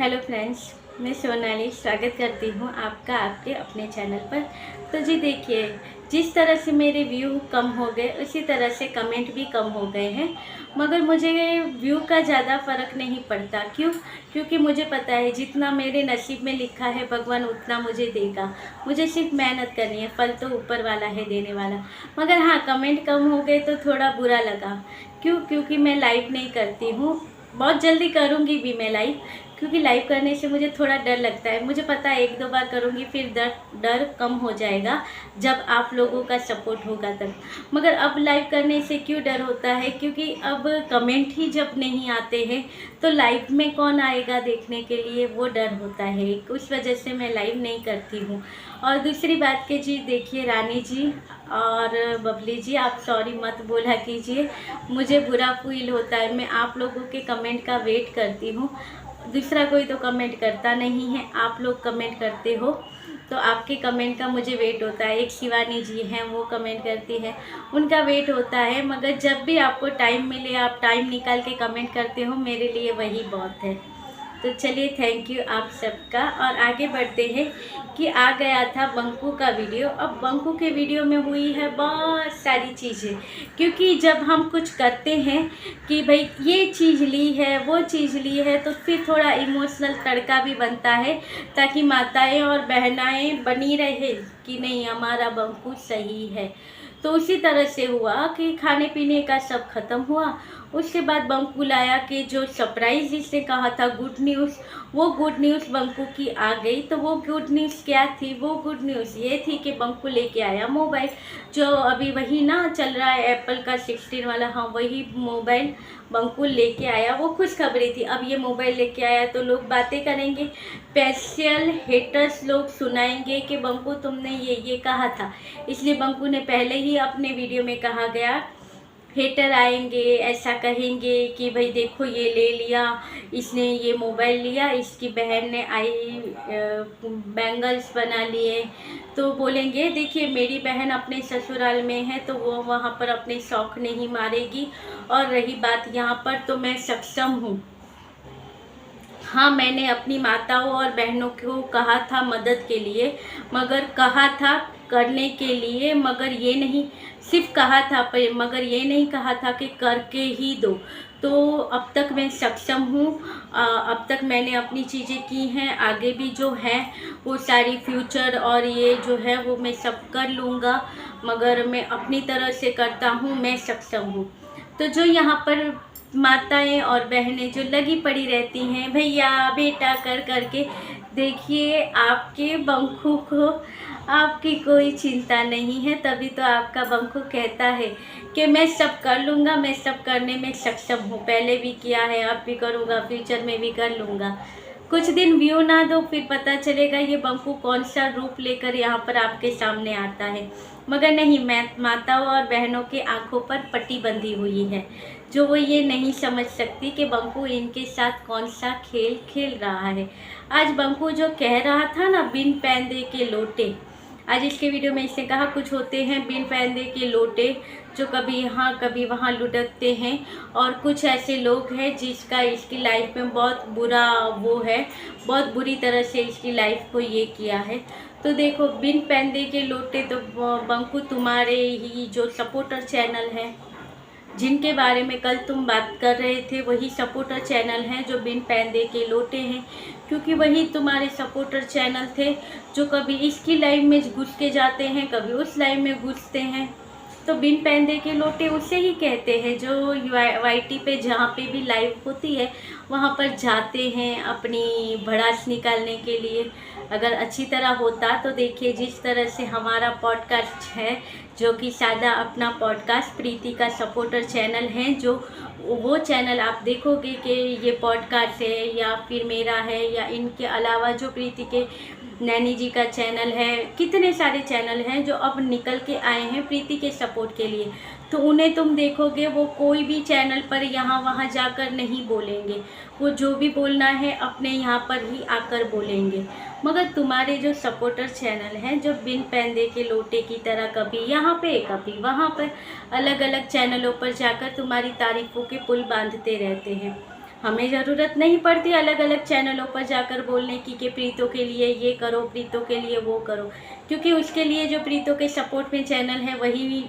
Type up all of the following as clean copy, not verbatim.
Hello friends, मैं सोनाली स्वागत करती हूँ आपका आपके अपने चैनल पर। तो जी देखिए, जिस तरह से मेरे व्यू कम हो गए उसी तरह से कमेंट भी कम हो गए हैं। मगर मुझे व्यू का ज़्यादा फ़र्क नहीं पड़ता। क्यों? क्योंकि मुझे पता है जितना मेरे नसीब में लिखा है भगवान उतना मुझे देगा। मुझे सिर्फ मेहनत करनी है, फल तो ऊपर वाला है देने वाला। मगर हाँ, कमेंट कम हो गए तो थोड़ा बुरा लगा। क्यों? क्योंकि मैं लाइव नहीं करती हूँ। बहुत जल्दी करूँगी भी मैं लाइव, क्योंकि लाइव करने से मुझे थोड़ा डर लगता है। मुझे पता है एक दो बार करूँगी फिर डर कम हो जाएगा जब आप लोगों का सपोर्ट होगा तब। मगर अब लाइव करने से क्यों डर होता है? क्योंकि अब कमेंट ही जब नहीं आते हैं तो लाइव में कौन आएगा देखने के लिए, वो डर होता है। उस वजह से मैं लाइव नहीं करती हूँ। और दूसरी बात के जी देखिए, रानी जी और बबली जी, आप सॉरी मत बोला कीजिए, मुझे बुरा फील होता है। मैं आप लोगों के कमेंट का वेट करती हूँ। दूसरा कोई तो कमेंट करता नहीं है, आप लोग कमेंट करते हो तो आपके कमेंट का मुझे वेट होता है। एक शिवानी जी हैं, वो कमेंट करती है, उनका वेट होता है। मगर जब भी आपको टाइम मिले आप टाइम निकाल के कमेंट करते हो, मेरे लिए वही बहुत है। तो चलिए, थैंक यू आप सबका। और आगे बढ़ते हैं कि आ गया था बंकू का वीडियो। अब बंकू के वीडियो में हुई है बहुत सारी चीज़ें। क्योंकि जब हम कुछ करते हैं कि भाई ये चीज़ ली है वो चीज़ ली है, तो फिर थोड़ा इमोशनल तड़का भी बनता है, ताकि माताएं और बहनाएं बनी रहे कि नहीं हमारा बंकू सही है। तो उसी तरह से हुआ कि खाने पीने का सब खत्म हुआ। उसके बाद बंकू लाया कि जो सरप्राइज जिसने कहा था गुड न्यूज़, वो गुड न्यूज़ बंकू की आ गई। तो वो गुड न्यूज़ क्या थी? वो गुड न्यूज़ ये थी कि बंकू लेके आया मोबाइल, जो अभी वही ना चल रहा है एप्पल का 16 वाला, हाँ वही मोबाइल बंकू लेके आया। वो खुशखबरी थी। अब ये मोबाइल लेके आया तो लोग बातें करेंगे, स्पेशल हेटर्स लोग सुनाएंगे कि बंकू तुमने ये कहा था। इसलिए बंकू ने पहले ही अपने वीडियो में कहा गया, हेटर आएंगे ऐसा कहेंगे कि भाई देखो ये ले लिया, इसने ये मोबाइल लिया, इसकी बहन ने बैंगल्स बना लिए। तो बोलेंगे देखिए मेरी बहन अपने ससुराल में है तो वो वहाँ पर अपने शौक नहीं मारेगी। और रही बात यहाँ पर, तो मैं सक्षम हूँ। हाँ, मैंने अपनी माताओं और बहनों को कहा था मदद के लिए, मगर कहा था करने के लिए, मगर ये नहीं सिर्फ कहा था पर मगर ये नहीं कहा था कि करके ही दो। तो अब तक मैं सक्षम हूँ। अब तक मैंने अपनी चीज़ें की हैं, आगे भी जो है वो सारी फ्यूचर और ये जो है वो मैं सब कर लूँगा। मगर मैं अपनी तरह से करता हूँ, मैं सक्षम हूँ। तो जो यहाँ पर माताएं और बहनें जो लगी पड़ी रहती हैं भैया बेटा कर करके, देखिए आपके बंकू को आपकी कोई चिंता नहीं है। तभी तो आपका बंकू कहता है कि मैं सब कर लूँगा, मैं सब करने में सक्षम हूँ, पहले भी किया है अब भी करूँगा, फ्यूचर में भी कर लूँगा। कुछ दिन व्यू ना दो फिर पता चलेगा ये बंकू कौन सा रूप लेकर यहाँ पर आपके सामने आता है। मगर नहीं, मैं माताओं और बहनों के आंखों पर पट्टी बंधी हुई है, जो वो ये नहीं समझ सकती कि बंकू इनके साथ कौन सा खेल खेल रहा है। आज बंकू जो कह रहा था ना, बिन पैंदे के लोटे, आज इसके वीडियो में इसने कहा कुछ होते हैं बिन पैंदे के लोटे, जो कभी यहाँ कभी वहाँ लुढ़कते हैं। और कुछ ऐसे लोग हैं जिसका इसकी लाइफ में बहुत बुरा वो है, बहुत बुरी तरह से इसकी लाइफ को ये किया है। तो देखो, बिन पैंदे के लोटे तो बंकू तुम्हारे ही जो सपोर्टर चैनल है, जिनके बारे में कल तुम बात कर रहे थे, वही सपोर्टर चैनल हैं जो बिन पैंदे के लोटे हैं। क्योंकि वही तुम्हारे सपोर्टर चैनल थे जो कभी इसकी लाइव में घुस के जाते हैं, कभी उस लाइव में घुसते हैं। तो बिन पैंदे के लोटे उसे ही कहते हैं जो वाईटी पे जहाँ पे भी लाइव होती है वहाँ पर जाते हैं अपनी भड़ास निकालने के लिए। अगर अच्छी तरह होता तो देखिए, जिस तरह से हमारा पॉडकास्ट है, जो कि सादा अपना पॉडकास्ट प्रीति का सपोर्टर चैनल है, जो वो चैनल आप देखोगे कि ये पॉडकास्ट है या फिर मेरा है या इनके अलावा जो प्रीति के नैनी जी का चैनल है, कितने सारे चैनल हैं जो अब निकल के आए हैं प्रीति के सपोर्ट के लिए। तो उन्हें तुम देखोगे वो कोई भी चैनल पर यहाँ वहाँ जाकर नहीं बोलेंगे, वो जो भी बोलना है अपने यहाँ पर ही आकर बोलेंगे। मगर तुम्हारे जो सपोर्टर चैनल हैं जो बिन पैंदे के लोटे की तरह कभी यहाँ पे कभी वहाँ पर अलग अलग चैनलों पर जाकर तुम्हारी तारीफ़ों के पुल बांधते रहते हैं। हमें ज़रूरत नहीं पड़ती अलग अलग चैनलों पर जाकर बोलने की कि प्रीतो के लिए ये करो, प्रीतो के लिए वो करो, क्योंकि उसके लिए जो प्रीतो के सपोर्ट में चैनल है वही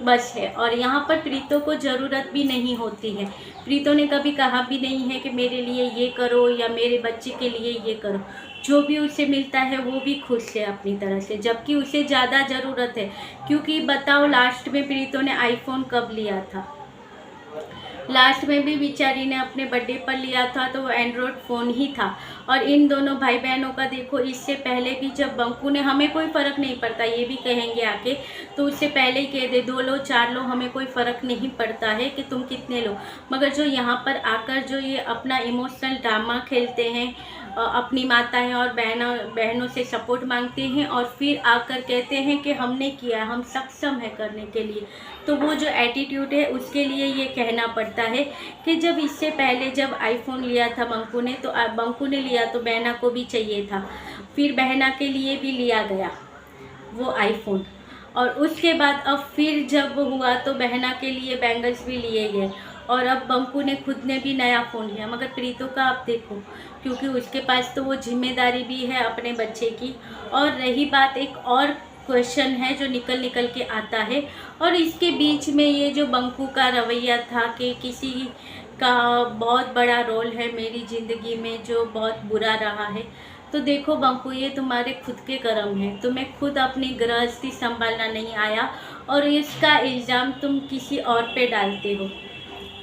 बस है। और यहाँ पर प्रीतो को ज़रूरत भी नहीं होती है। प्रीतो ने कभी कहा भी नहीं है कि मेरे लिए ये करो या मेरे बच्चे के लिए ये करो। जो भी उसे मिलता है वो भी खुश है अपनी तरह से, जबकि उसे ज़्यादा ज़रूरत है। क्योंकि बताओ लास्ट में प्रीतो ने आईफोन कब लिया था? लास्ट में भी बेचारी ने अपने बर्थडे पर लिया था तो वो एंड्रॉयड फ़ोन ही था। और इन दोनों भाई बहनों का देखो, इससे पहले भी जब बंकू ने, हमें कोई फ़र्क नहीं पड़ता ये भी कहेंगे आके, तो उससे पहले ही कह दे 2 लो 4 लो, हमें कोई फ़र्क नहीं पड़ता है कि तुम कितने लो। मगर जो यहाँ पर आकर जो ये अपना इमोशनल ड्रामा खेलते हैं, अपनी माताएं और बहनों से सपोर्ट मांगते हैं और फिर आकर कहते हैं कि हमने किया, हम सक्षम है करने के लिए, तो वो जो एटीट्यूड है उसके लिए ये कहना पड़ता है कि जब इससे पहले जब आईफोन लिया था बंकू ने, तो बंकू ने लिया तो बहना को भी चाहिए था, फिर बहना के लिए भी लिया गया वो आईफोन, और उसके बाद अब फिर जब हुआ तो बहना के लिए बैंगल्स भी लिए गए, और अब बंकू ने खुद ने भी नया फ़ोन लिया। मगर प्रीतो का आप देखो, क्योंकि उसके पास तो वो जिम्मेदारी भी है अपने बच्चे की। और रही बात, एक और क्वेश्चन है जो निकल के आता है, और इसके बीच में ये जो बंकू का रवैया था कि किसी का बहुत बड़ा रोल है मेरी ज़िंदगी में जो बहुत बुरा रहा है। तो देखो बंकू, ये तुम्हारे खुद के कर्म हैं, तुम्हें खुद अपनी गृहस्थी संभालना नहीं आया और इसका इल्ज़ाम तुम किसी और पे डालते हो।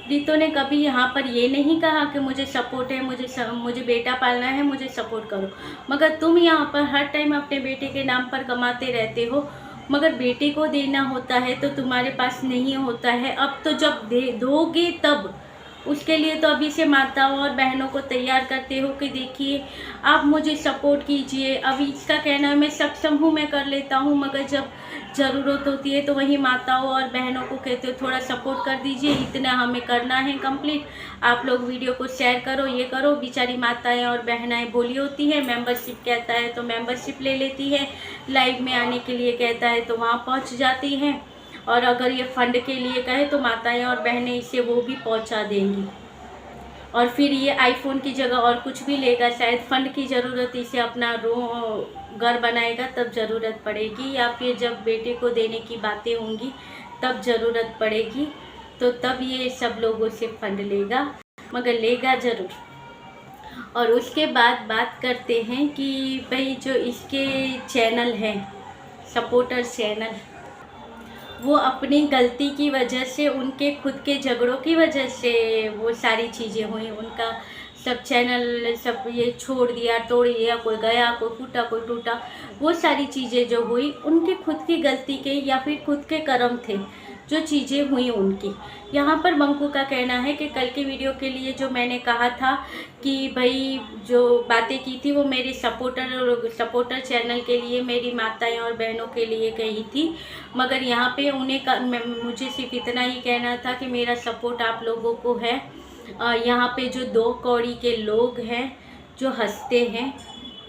प्रीतो ने कभी यहाँ पर ये नहीं कहा कि मुझे सपोर्ट है, मुझे बेटा पालना है, मुझे सपोर्ट करो। मगर तुम यहाँ पर हर टाइम अपने बेटे के नाम पर कमाते रहते हो, मगर बेटे को देना होता है तो तुम्हारे पास नहीं होता है। अब तो जब दे दोगे तब, उसके लिए तो अभी से माताओं और बहनों को तैयार करते हो कि देखिए आप मुझे सपोर्ट कीजिए। अभी इसका कहना है मैं सक्षम हूँ, मैं कर लेता हूँ, मगर जब ज़रूरत होती है तो वही माताओं और बहनों को कहते हो थोड़ा सपोर्ट कर दीजिए, इतना हमें करना है कंप्लीट, आप लोग वीडियो को शेयर करो, ये करो। बेचारी माताएं और बहनाएं बोली होती हैं, मेंबरशिप कहता है तो मेंबरशिप ले लेती है, लाइव में आने के लिए कहता है तो वहाँ पहुँच जाती हैं, और अगर ये फंड के लिए कहे तो माताएं और बहनें इसे वो भी पहुंचा देंगी। और फिर ये आईफोन की जगह और कुछ भी लेगा, शायद फंड की ज़रूरत, इसे अपना घर बनाएगा तब ज़रूरत पड़ेगी, या फिर जब बेटे को देने की बातें होंगी तब ज़रूरत पड़ेगी, तो तब ये सब लोगों से फंड लेगा, मगर लेगा ज़रूर। और उसके बाद बात करते हैं कि भाई जो इसके चैनल हैं, सपोर्टर चैनल, वो अपनी गलती की वजह से, उनके खुद के झगड़ों की वजह से वो सारी चीज़ें हुई, उनका सब चैनल सब ये छोड़ दिया, तोड़ दिया, कोई गया, कोई फूटा, कोई टूटा, वो सारी चीज़ें जो हुई उनकी खुद की गलती के या फिर खुद के कर्म थे जो चीज़ें हुई उनकी। यहाँ पर बंकू का कहना है कि कल के वीडियो के लिए जो मैंने कहा था कि भाई जो बातें की थी वो मेरे सपोर्टर चैनल के लिए, मेरी माताएं और बहनों के लिए कही थी, मगर यहाँ पे मुझे सिर्फ इतना ही कहना था कि मेरा सपोर्ट आप लोगों को है। यहाँ पे जो 2 कौड़ी के लोग हैं जो हंसते हैं,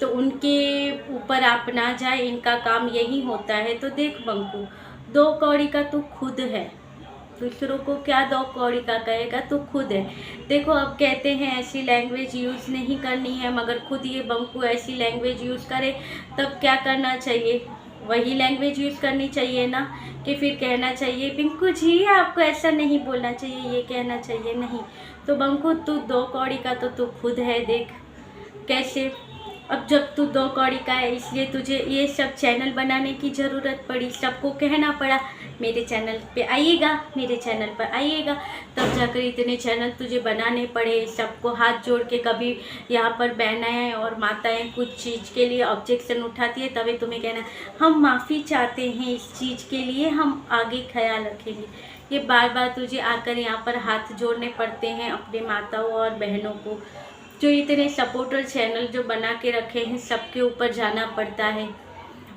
तो उनके ऊपर आप ना जाए, इनका काम यही होता है। तो देख बंकू, 2 कौड़ी का तू खुद है, दूसरों को क्या 2 कौड़ी का कहेगा, तू खुद है। देखो अब कहते हैं ऐसी लैंग्वेज यूज़ नहीं करनी है, मगर खुद ये बंकू ऐसी लैंग्वेज यूज़ करे तब क्या करना चाहिए? वही लैंग्वेज यूज़ करनी चाहिए ना, कि फिर कहना चाहिए पिंकू जी आपको ऐसा नहीं बोलना चाहिए, ये कहना चाहिए नहीं। तो बंकू तू 2 कौड़ी का तो तू खुद है, देख कैसे। अब जब तू 2 कौड़ी का है इसलिए तुझे ये सब चैनल बनाने की ज़रूरत पड़ी, सबको कहना पड़ा मेरे चैनल पे आइएगा, मेरे चैनल पर आइएगा, तब जाकर इतने चैनल तुझे बनाने पड़े, सबको हाथ जोड़ के। कभी यहाँ पर बहनें और माताएं कुछ चीज़ के लिए ऑब्जेक्शन उठाती है, तभी तुम्हें कहना हम माफ़ी चाहते हैं इस चीज़ के लिए, हम आगे ख्याल रखेंगे। ये बार बार तुझे आकर यहाँ पर हाथ जोड़ने पड़ते हैं अपने माताओं और बहनों को। जो इतने सपोर्टर चैनल जो बना के रखे हैं, सबके ऊपर जाना पड़ता है,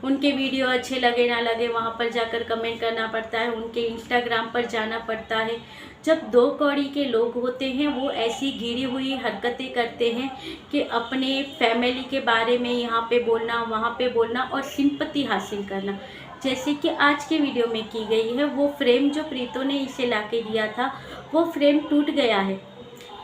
उनके वीडियो अच्छे लगे ना लगे वहाँ पर जाकर कमेंट करना पड़ता है, उनके इंस्टाग्राम पर जाना पड़ता है। जब 2 कौड़ी के लोग होते हैं वो ऐसी गिरी हुई हरकतें करते हैं कि अपने फैमिली के बारे में यहाँ पे बोलना, वहाँ पे बोलना और सिंपैथी हासिल करना, जैसे कि आज के वीडियो में की गई है। वो फ्रेम जो प्रीतो ने इसे ला के दिया था, वो फ्रेम टूट गया है,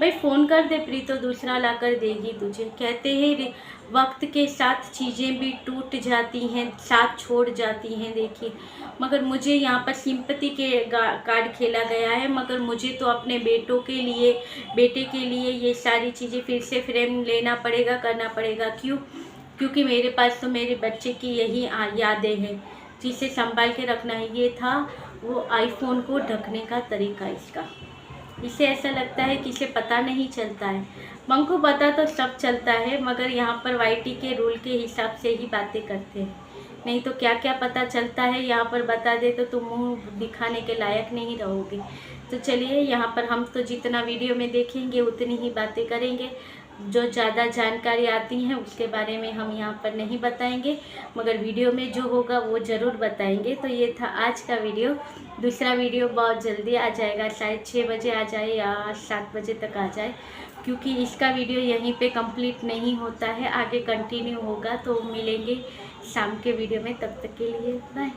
भाई फ़ोन कर दे प्रीतो, दूसरा ला कर देगी तुझे। कहते हैं वक्त के साथ चीज़ें भी टूट जाती हैं, साथ छोड़ जाती हैं। देखिए, मगर मुझे यहाँ पर सिंपैथी के कार्ड खेला गया है, मगर मुझे तो अपने बेटे के लिए ये सारी चीज़ें फिर से फ्रेम लेना पड़ेगा, करना पड़ेगा। क्यों? क्योंकि मेरे पास तो मेरे बच्चे की यही यादें हैं जिसे संभाल के रखना है। ये था वो आईफोन को ढकने का तरीका इसका। इसे ऐसा लगता है कि इसे पता नहीं चलता है। मंग को पता तो सब चलता है, मगर यहाँ पर वाईटी के रूल के हिसाब से ही बातें करते हैं। नहीं तो क्या क्या पता चलता है, यहाँ पर बता दे तो तुम मुँह दिखाने के लायक नहीं रहोगे। तो चलिए, यहाँ पर हम तो जितना वीडियो में देखेंगे उतनी ही बातें करेंगे। जो ज़्यादा जानकारी आती हैं उसके बारे में हम यहाँ पर नहीं बताएंगे, मगर वीडियो में जो होगा वो ज़रूर बताएंगे। तो ये था आज का वीडियो। दूसरा वीडियो बहुत जल्दी आ जाएगा, शायद 6 बजे आ जाए या 7 बजे तक आ जाए, क्योंकि इसका वीडियो यहीं पे कंप्लीट नहीं होता है, आगे कंटिन्यू होगा। तो मिलेंगे शाम के वीडियो में, तब तक के लिए बाय।